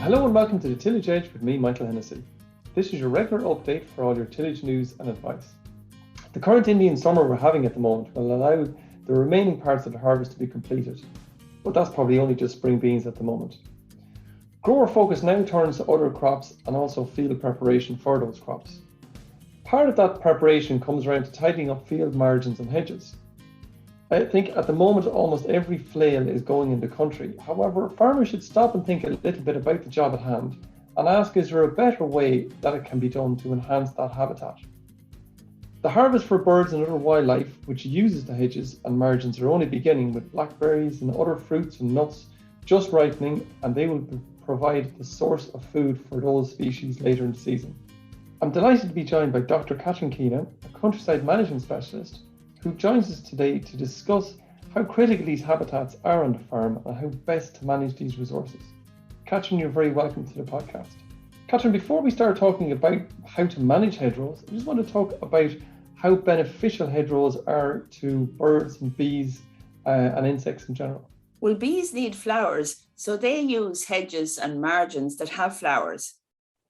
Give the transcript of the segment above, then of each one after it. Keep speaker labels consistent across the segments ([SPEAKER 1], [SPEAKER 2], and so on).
[SPEAKER 1] Hello and welcome to the Tillage Edge with me, Michael Hennessy. This is your regular update for all your tillage news and advice. The current Indian summer we're having at the moment will allow the remaining parts of the harvest to be completed, but that's probably only just spring beans at the moment. Grower focus now turns to other crops and also field preparation for those crops. Part of that preparation comes around to tidying up field margins and hedges. I think at the moment almost every flail is going in the country. However, farmers should stop and think a little bit about the job at hand and ask, is there a better way that it can be done to enhance that habitat? The harvest for birds and other wildlife which uses the hedges and margins are only beginning, with blackberries and other fruits and nuts just ripening, and they will provide the source of food for those species later in the season. I'm delighted to be joined by Dr Catherine Keena, a countryside management specialist, who joins us today to discuss how critical these habitats are on the farm and how best to manage these resources. Catherine, you're very welcome to the podcast. Catherine, before we start talking about how to manage hedgerows, I just want to talk about how beneficial hedgerows are to birds and bees and insects in general.
[SPEAKER 2] Well, bees need flowers, so they use hedges and margins that have flowers.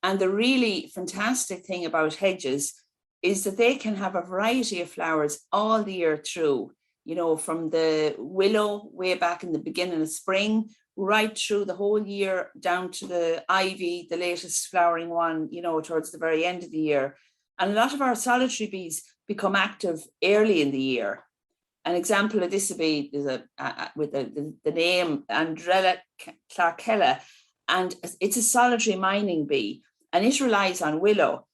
[SPEAKER 2] And the really fantastic thing about hedges is that they can have a variety of flowers all the year through, you know, from the willow way back in the beginning of spring, right through the whole year, down to the ivy, the latest flowering one, you know, towards the very end of the year. And a lot of our solitary bees become active early in the year. An example of this would be with the name Andrella clarkella, and it's a solitary mining bee, and it relies on willow,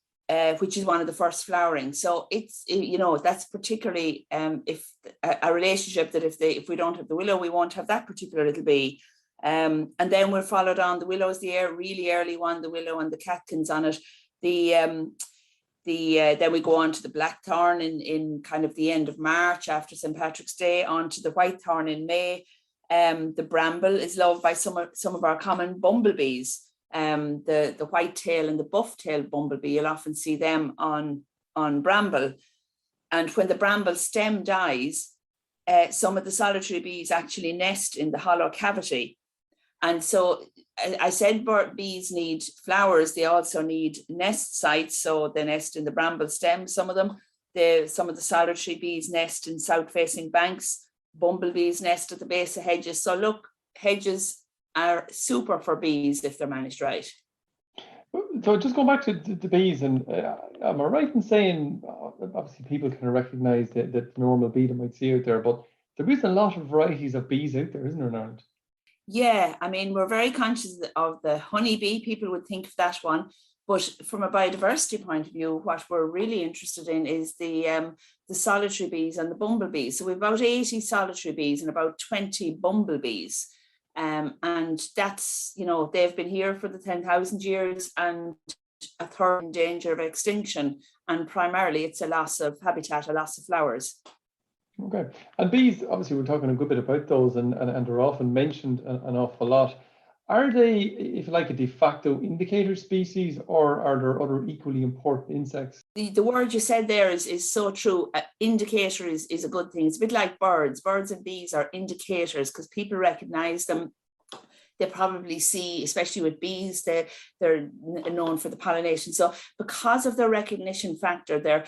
[SPEAKER 2] which is one of the first flowering. So it's, you know, that's particularly if a relationship that if we don't have the willow, we won't have that particular little bee. And then we're followed on. The willow is the really early one, the willow and the catkins on it. Then we go on to the blackthorn in kind of the end of March after St. Patrick's Day, on to the whitethorn in May. The bramble is loved by some of our common bumblebees. The white-tail and the buff-tail bumblebee, you'll often see them on bramble. And when the bramble stem dies, some of the solitary bees actually nest in the hollow cavity. And so I said bees need flowers, they also need nest sites, so they nest in the bramble stem, some of them. Some of the solitary bees nest in south-facing banks, bumblebees nest at the base of hedges. So look, hedges are super for bees if they're managed right.
[SPEAKER 1] So just go back to the bees, and am I right in saying, obviously people can recognize the normal bee they might see out there, but there is a lot of varieties of bees out there, isn't there, in Ireland?
[SPEAKER 2] Yeah, I mean, we're very conscious of the honeybee. People would think of that one, but from a biodiversity point of view, what we're really interested in is the solitary bees and the bumblebees. So we've about 80 solitary bees and about 20 bumblebees. And that's, you know, they've been here for the 10,000 years and a third in danger of extinction. And primarily it's a loss of habitat, a loss of flowers.
[SPEAKER 1] Okay. And bees, obviously we're talking a good bit about those, and they're often mentioned an awful lot. Are they, if you like, a de facto indicator species, or are there other equally important insects?
[SPEAKER 2] The word you said there is so true. Indicator is a good thing. It's a bit like birds. Birds and bees are indicators because people recognize them. They probably see, especially with bees, they're known for the pollination. So because of their recognition factor, they're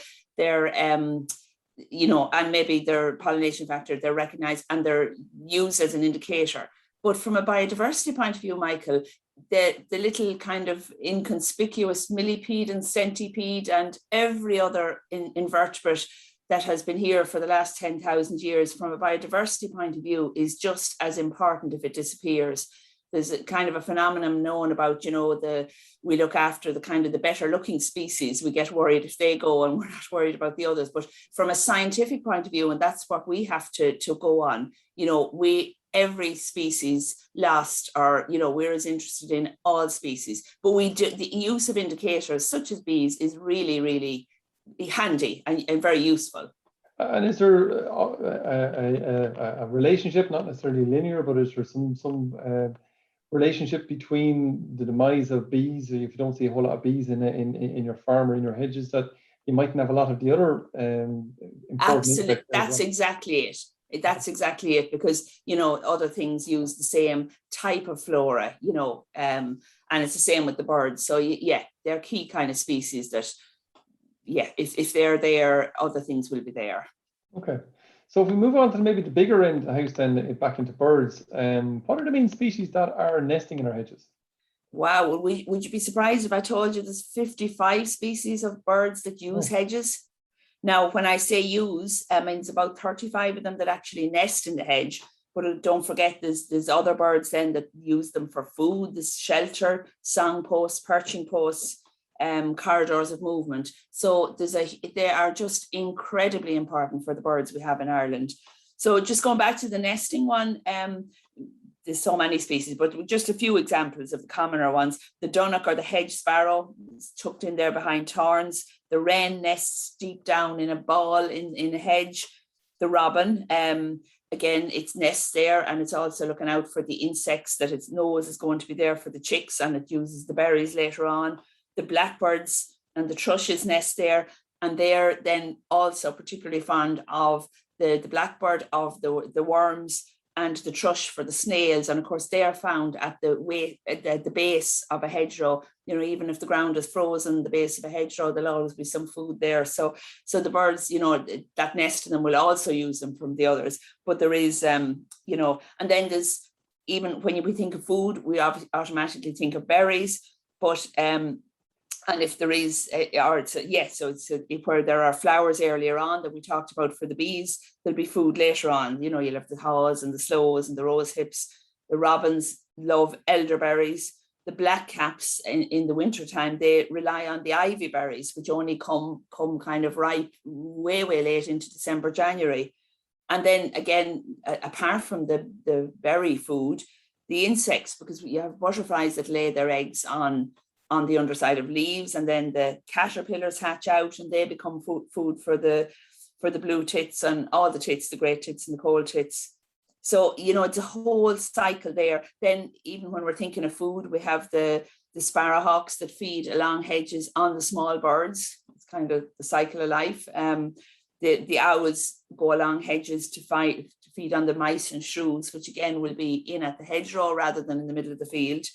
[SPEAKER 2] you know, and maybe their pollination factor, they're recognized and they're used as an indicator. But from a biodiversity point of view, Michael, the little kind of inconspicuous millipede and centipede and every other invertebrate that has been here for the last 10,000 years, from a biodiversity point of view, is just as important if it disappears. There's a kind of a phenomenon known about, you know, we look after the kind of the better looking species. We get worried if they go and we're not worried about the others. But from a scientific point of view, and that's what we have to go on, you know, every species lost, or, you know, we're as interested in all species. But the use of indicators such as bees is really, really handy and very useful.
[SPEAKER 1] And is there a relationship, not necessarily linear, but is there some relationship between the demise of bees, if you don't see a whole lot of bees in your farm or in your hedges, that you mightn't have a lot of the other important
[SPEAKER 2] Absolutely, that's exactly it. That's exactly it, because, you know, other things use the same type of flora, you know, And it's the same with the birds. So yeah, they're key kind of species that, yeah, if they're there, other things will be there.
[SPEAKER 1] Okay. So if we move on to maybe the bigger end of the house, then back into birds, what are the main species that are nesting in our hedges?
[SPEAKER 2] Wow, would you be surprised if I told you there's 55 species of birds that use hedges? Now, when I say use, I mean it's about 35 of them that actually nest in the hedge. But don't forget, there's other birds then that use them for food, there's shelter, song posts, perching posts, corridors of movement. So they are just incredibly important for the birds we have in Ireland. So just going back to the nesting one, there's so many species, but just a few examples of the commoner ones. The dunnock or the hedge sparrow is tucked in there behind thorns. The wren nests deep down in a ball in a hedge. The robin, again, its nests there, and it's also looking out for the insects that it knows is going to be there for the chicks, and it uses the berries later on. The blackbirds and the thrushes nest there, and they're then also particularly fond of the blackbird, of the worms, and the thrush for the snails. And of course, they are found at the base of a hedgerow. You know, even if the ground is frozen, the base of a hedgerow, there'll always be some food there. So the birds, you know, that nest in them will also use them from the others. But there is, you know, and then there's, even when we think of food, we automatically think of berries. But and if there is, where there are flowers earlier on that we talked about for the bees, there'll be food later on. You know, you'll have the haws and the sloes and the rose hips. The robins love elderberries. The blackcaps in the wintertime, they rely on the ivy berries, which only come kind of ripe way late into December, January. And then again, apart from the berry food, the insects, because you have butterflies that lay their eggs on the underside of leaves, and then the caterpillars hatch out and they become food for the blue tits and all the tits, the great tits and the cold tits. So, you know, it's a whole cycle there. Then even when we're thinking of food, we have the sparrowhawks that feed along hedges on the small birds. It's kind of the cycle of life. The owls go along hedges to feed on the mice and shrews, which again will be in at the hedgerow rather than in the middle of the field.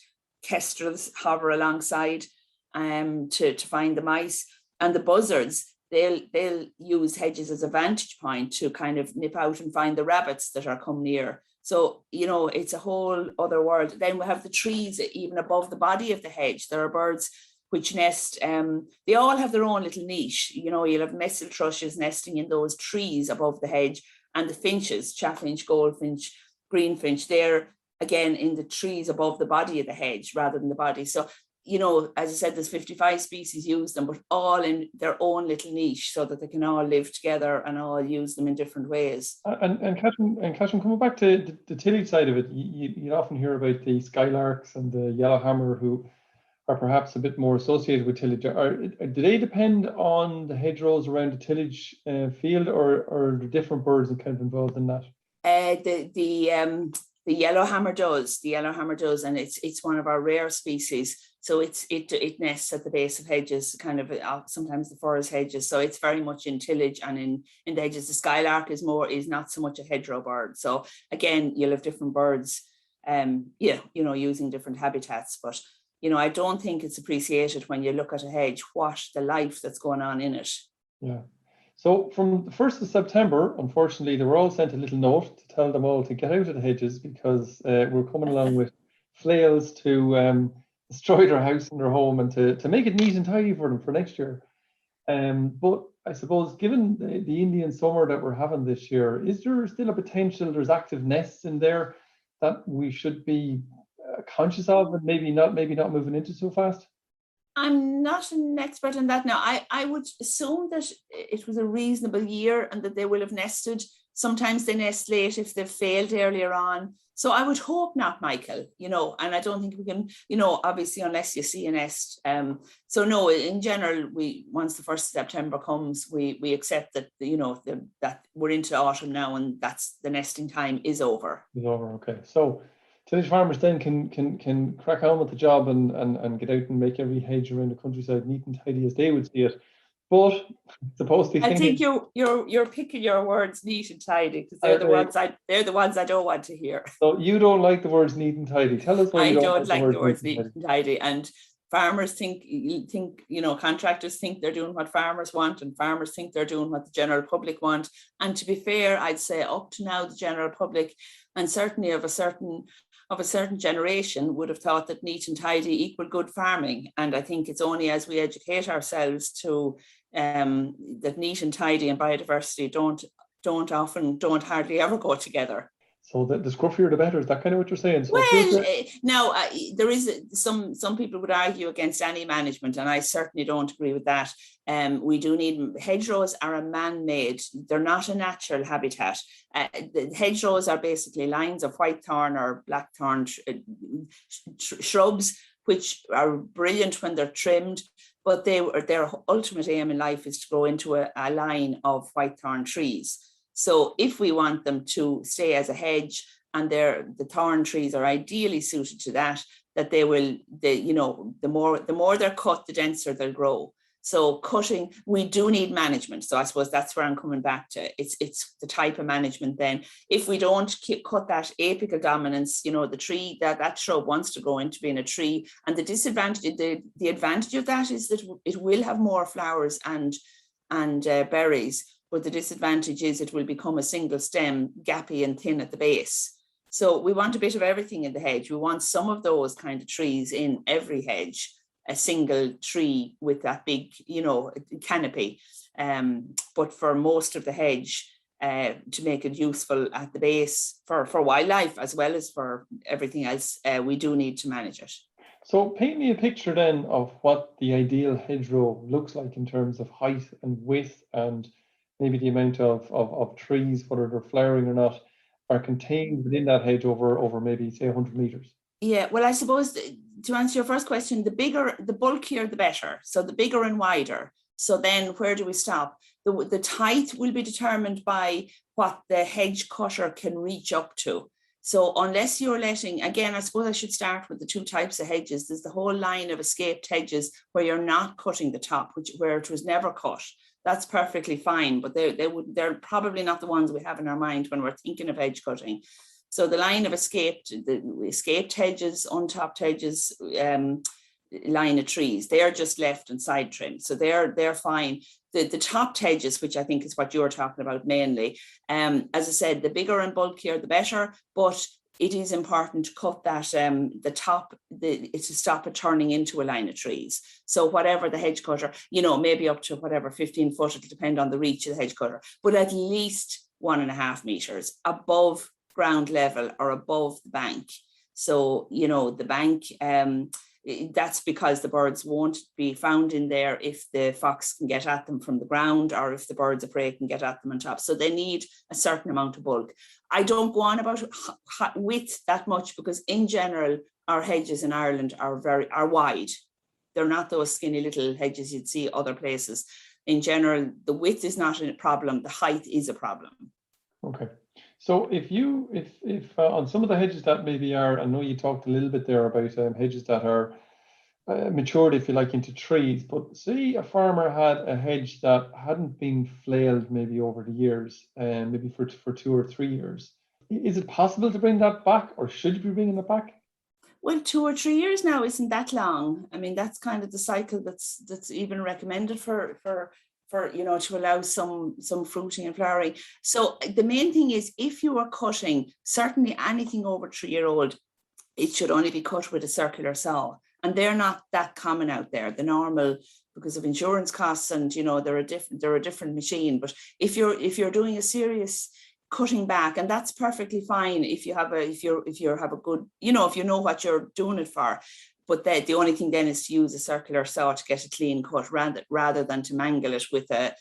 [SPEAKER 2] Kestrels hover alongside to find the mice, and the buzzards, they'll use hedges as a vantage point to kind of nip out and find the rabbits that are come near. So, you know, it's a whole other world. Then we have the trees even above the body of the hedge. There are birds which nest, they all have their own little niche. You know, you'll have messel thrushes nesting in those trees above the hedge, and the finches, chaffinch, goldfinch, greenfinch, they're again in the trees above the body of the hedge rather than the body. So, you know, as I said, there's 55 species use them, but all in their own little niche so that they can all live together and all use them in different ways.
[SPEAKER 1] And Catherine, coming back to the tillage side of it, you often hear about the skylarks and the yellowhammer who are perhaps a bit more associated with tillage. Do they depend on the hedgerows around the tillage field, or are there different birds kind of involved in that?
[SPEAKER 2] The yellowhammer does, and it's one of our rare species. So it nests at the base of hedges, kind of sometimes the furze hedges. So it's very much in tillage and in the hedges. The skylark is not so much a hedgerow bird. So again, you'll have different birds, using different habitats. But you know, I don't think it's appreciated when you look at a hedge what the life that's going on in it.
[SPEAKER 1] Yeah. So from the 1st of September, unfortunately, they were all sent a little note to tell them all to get out of the hedges because we're coming along with flails to destroy their house and their home and to make it neat and tidy for them for next year. But I suppose, given the Indian summer that we're having this year, is there still a potential there's active nests in there that we should be conscious of and maybe not moving into so fast?
[SPEAKER 2] I'm not an expert in that now. I would assume that it was a reasonable year and that they will have nested. Sometimes they nest late if they've failed earlier on. So I would hope not, Michael, you know, and I don't think we can, you know, obviously unless you see a nest. So no, in general, once the 1st of September comes, we accept that, you know, that we're into autumn now and that's the nesting time is over.
[SPEAKER 1] It's over, okay. So tillage farmers then can crack on with the job and get out and make every hedge around the countryside neat and tidy as they would see it. but it's supposed to be
[SPEAKER 2] I think
[SPEAKER 1] thinking.
[SPEAKER 2] you're picking your words neat and tidy, because
[SPEAKER 1] I-
[SPEAKER 2] they're the ones I don't want to hear.
[SPEAKER 1] So you don't like the words neat and tidy. Tell us why you
[SPEAKER 2] I
[SPEAKER 1] don't
[SPEAKER 2] don't
[SPEAKER 1] like the
[SPEAKER 2] like the
[SPEAKER 1] words neat
[SPEAKER 2] words
[SPEAKER 1] and
[SPEAKER 2] neat
[SPEAKER 1] tidy.
[SPEAKER 2] and tidy. And farmers think, contractors think they're doing what farmers want, and farmers think they're doing what the general public want. And to be fair, I'd say up to now, the general public, and certainly of a certain generation, would have thought that neat and tidy equal good farming. And I think it's only as we educate ourselves to that neat and tidy and biodiversity don't hardly ever go together.
[SPEAKER 1] So the scruffier the better. Is that kind of what you're saying? So
[SPEAKER 2] Well, now there is some people would argue against any management, and I certainly don't agree with that. We do need hedgerows are a man-made; they're not a natural habitat. The hedgerows are basically lines of whitethorn or blackthorn shrubs, which are brilliant when they're trimmed, but their ultimate aim in life is to grow into a line of whitethorn trees. So if we want them to stay as a hedge, and the thorn trees are ideally suited to that the more they're cut, the denser they'll grow. So cutting, we do need management. So I suppose that's where I'm coming back to. It's the type of management then. If we don't cut that apical dominance, the tree, that shrub wants to grow into being a tree. And the disadvantage, the advantage of that is that it will have more flowers and berries. But the disadvantage is it will become a single stem, gappy and thin at the base. So we want a bit of everything in the hedge. We want some of those kind of trees in every hedge, a single tree with that big, canopy. But for most of the hedge, to make it useful at the base for wildlife as well as for everything else, we do need to manage it.
[SPEAKER 1] So paint me a picture then of what the ideal hedgerow looks like in terms of height and width, and maybe the amount of trees, whether they're flowering or not, are contained within that hedge over maybe say 100 meters.
[SPEAKER 2] Yeah, well, I suppose to answer your first question, the bulkier, the better. So the bigger and wider. So then where do we stop? The height will be determined by what the hedge cutter can reach up to. So unless you're letting, again, I suppose I should start with the two types of hedges. There's the whole line of escaped hedges where you're not cutting the top, where it was never cut. That's perfectly fine, but they're probably not the ones we have in our mind when we're thinking of hedge cutting. So the line of escaped hedges, untopped hedges, line of trees, they're just left and side trimmed. So they're fine. The topped hedges, which I think is what you're talking about mainly, as I said, the bigger and bulkier, the better, but it is important to cut that the top, to stop it turning into a line of trees. So whatever the hedge cutter, maybe up to whatever 15 foot, it'll depend on the reach of the hedge cutter, but at least 1.5 meters above ground level or above the bank. So, the bank, that's because the birds won't be found in there if the fox can get at them from the ground, or if the birds of prey can get at them on top. So they need a certain amount of bulk. I don't go on about width that much, because in general, our hedges in Ireland are wide. They're not those skinny little hedges you'd see other places. In general, the width is not a problem. The height is a problem.
[SPEAKER 1] Okay. So if on some of the hedges that maybe are, I know you talked a little bit there about hedges that are matured, if you like, into trees, but say a farmer had a hedge that hadn't been flailed maybe over the years, and maybe for 2 or 3 years, is it possible to bring that back, or should you be bringing it back?
[SPEAKER 2] Well, 2 or 3 years now isn't that long. I mean, that's kind of the cycle that's even recommended for to allow some fruiting and flowering. So the main thing is, if you are cutting, certainly anything over 3-year-old, it should only be cut with a circular saw. And they're not that common out there. The normal, because of insurance costs, and they're a different machine. But if you're doing a serious cutting back, and that's perfectly fine if you have a good, if you know what you're doing it for. But the only thing then is to use a circular saw to get a clean cut, rather than to mangle it with a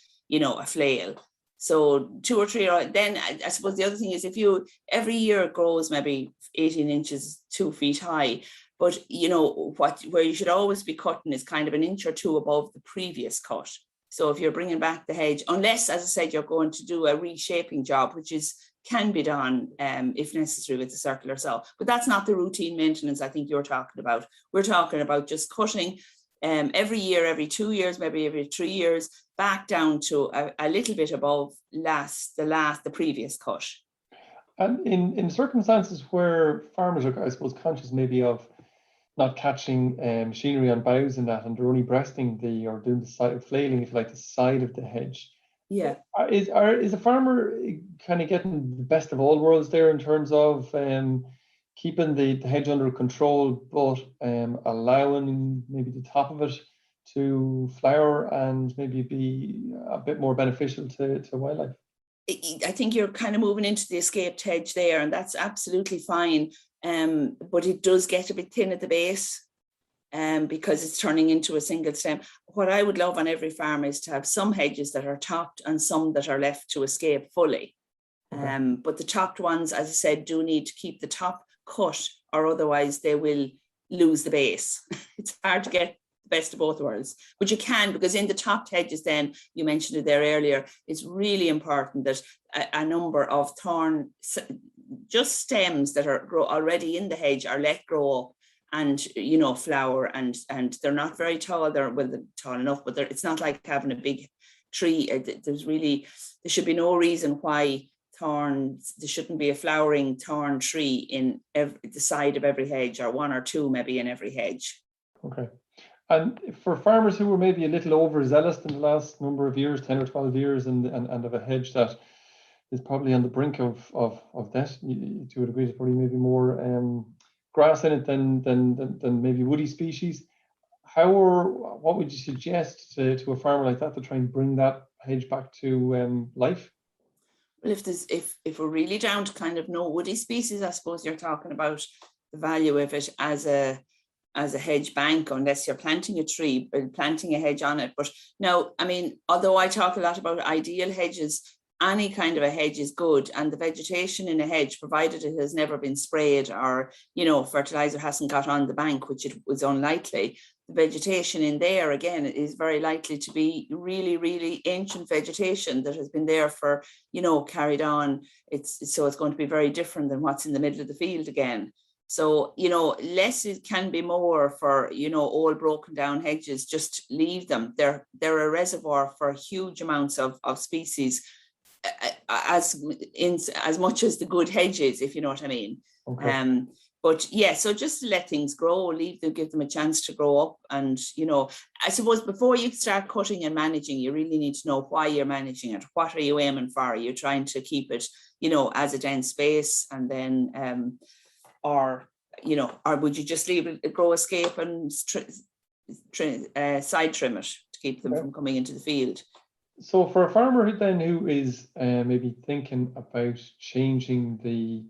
[SPEAKER 2] flail. So 2 or 3, then I suppose the other thing is, if every year it grows maybe 18 inches, 2 feet high, but where you should always be cutting is kind of an inch or 2 above the previous cut. So if you're bringing back the hedge, unless, as I said, you're going to do a reshaping job, which can be done if necessary with the circular saw. But that's not the routine maintenance I think you're talking about. We're talking about just cutting every year, every 2 years, maybe every 3 years, back down to a little bit above the previous cut.
[SPEAKER 1] And in circumstances where farmers are, I suppose, conscious maybe of not catching machinery on boughs and that, and they're only breasting or doing the side, flailing, if you like, the side of the hedge.
[SPEAKER 2] Yeah.
[SPEAKER 1] Is a farmer kind of getting the best of all worlds there in terms of keeping the hedge under control, but allowing maybe the top of it to flower and maybe be a bit more beneficial to wildlife?
[SPEAKER 2] I think you're kind of moving into the escaped hedge there, and that's absolutely fine. But it does get a bit thin at the base because it's turning into a single stem. What I would love on every farm is to have some hedges that are topped and some that are left to escape fully. Okay. But the topped ones, as I said, do need to keep the top cut, or otherwise they will lose the base. It's hard to get the best of both worlds, but you can, because in the topped hedges, then you mentioned it there earlier, it's really important that a number of thorn, just stems that are already in the hedge, are let grow up and, you know, flower, and they're not very tall. They're tall enough, but it's not like having a big tree. There should be no reason why there shouldn't be a flowering thorn tree in the side of every hedge, or one or two maybe in every hedge.
[SPEAKER 1] Okay. And for farmers who were maybe a little overzealous in the last number of years, 10 or 12 years, and of a hedge that is probably on the brink of death, to a degree, there's probably maybe more grass in it than maybe woody species. What would you suggest to a farmer like that to try and bring that hedge back to life?
[SPEAKER 2] Well, if we're really down to kind of no woody species, I suppose you're talking about the value of it as a hedge bank, unless you're planting a tree or planting a hedge on it. But now, I mean, although I talk a lot about ideal hedges, any kind of a hedge is good, and the vegetation in a hedge, provided it has never been sprayed or, you know, fertilizer hasn't got on the bank, which it was unlikely, the vegetation in there, again, is very likely to be really, really ancient vegetation that has been there for, you know, carried on. So it's going to be very different than what's in the middle of the field again. So, you know, less it can be more for, you know, old broken down hedges. Just leave them. They're a reservoir for huge amounts of species, as much as the good hedges, if you know what I mean. Okay. But yeah, so just to let things grow, give them a chance to grow up. And, you know, I suppose before you start cutting and managing, you really need to know why you're managing it. What are you aiming for? Are you trying to keep it, you know, as a dense space, and then, or would you just leave it grow, escape, and side trim it to keep them from coming into the field?
[SPEAKER 1] So for a farmer who is maybe thinking about changing the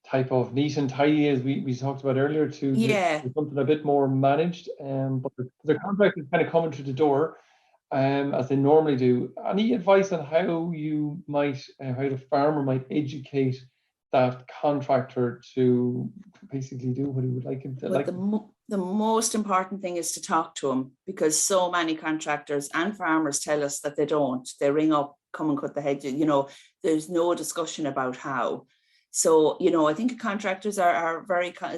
[SPEAKER 1] type of neat and tidy, as we talked about earlier, to something a bit more managed, but the contract is kind of coming through the door, as they normally do. Any advice on how the farmer might educate that contractor to basically do what he would like him to like?
[SPEAKER 2] The most important thing is to talk to him, because so many contractors and farmers tell us that they don't. They ring up, come and cut the hedges. You know, there's no discussion about how. So, you know, I think contractors are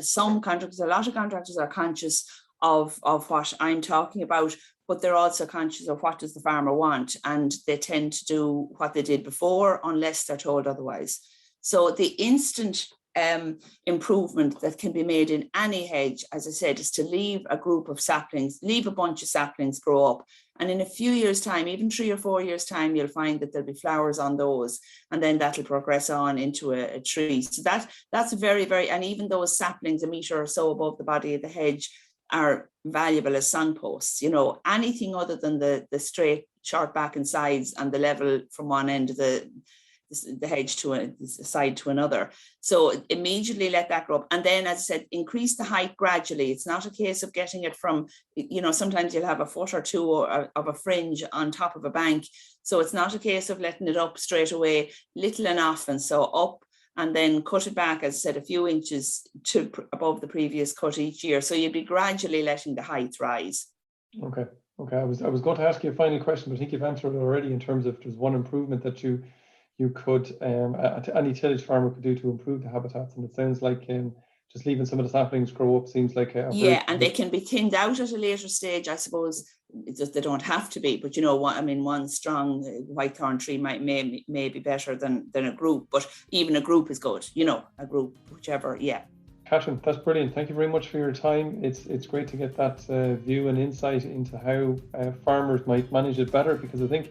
[SPEAKER 2] some contractors, a lot of contractors are conscious of what I'm talking about, but they're also conscious of what does the farmer want, and they tend to do what they did before unless they're told otherwise. So the instant improvement that can be made in any hedge, as I said, is to leave a bunch of saplings grow up. And in a few years' time, even 3 or 4 years' time, you'll find that there'll be flowers on those, and then that'll progress on into a tree. So that's very, very, and even those saplings a metre or so above the body of the hedge are valuable as signposts. You know, anything other than the straight, short back and sides and the level from one end of the hedge to a side to another. So immediately let that grow up. And then, as I said, increase the height gradually. It's not a case of getting it from, you know, sometimes you'll have a foot or two of a fringe on top of a bank. So it's not a case of letting it up straight away, little and often. So up and then cut it back, as I said, a few inches to above the previous cut each year. So you'd be gradually letting the height rise.
[SPEAKER 1] Okay. I was going to ask you a final question, but I think you've answered it already in terms of there's one improvement that you could any tillage farmer could do to improve the habitats, and it sounds like just leaving some of the saplings grow up seems like
[SPEAKER 2] and they can be thinned out at a later stage, I suppose. It's just they don't have to be, but one strong whitethorn tree may be better than a group, but even a group is good, a group, whichever.
[SPEAKER 1] Catherine, that's brilliant. Thank you very much for your time. It's great to get that view and insight into how farmers might manage it better, because I think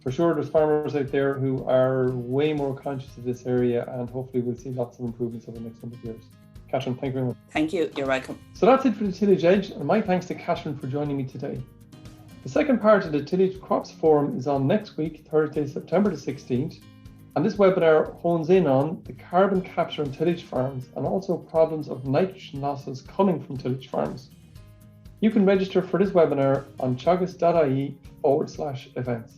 [SPEAKER 1] for sure there's farmers out there who are way more conscious of this area, and hopefully we'll see lots of improvements over the next number of years. Catherine, thank you very much.
[SPEAKER 2] Thank you. You're welcome.
[SPEAKER 1] So that's it for the Tillage Edge, and my thanks to Catherine for joining me today. The second part of the Tillage Crops Forum is on next week, Thursday, September the 16th. And this webinar hones in on the carbon capture in tillage farms and also problems of nitrogen losses coming from tillage farms. You can register for this webinar on teagasc.ie/events.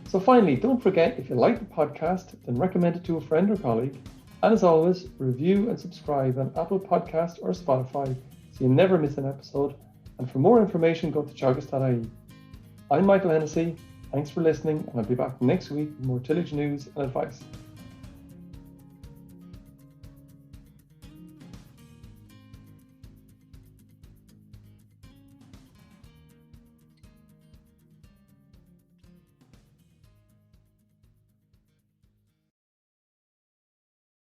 [SPEAKER 1] So finally, don't forget, if you like the podcast, then recommend it to a friend or colleague. And as always, review and subscribe on Apple Podcast or Spotify so you never miss an episode. And for more information, go to teagasc.ie. I'm Michael Hennessy. Thanks for listening, and I'll be back next week with more tillage news and advice.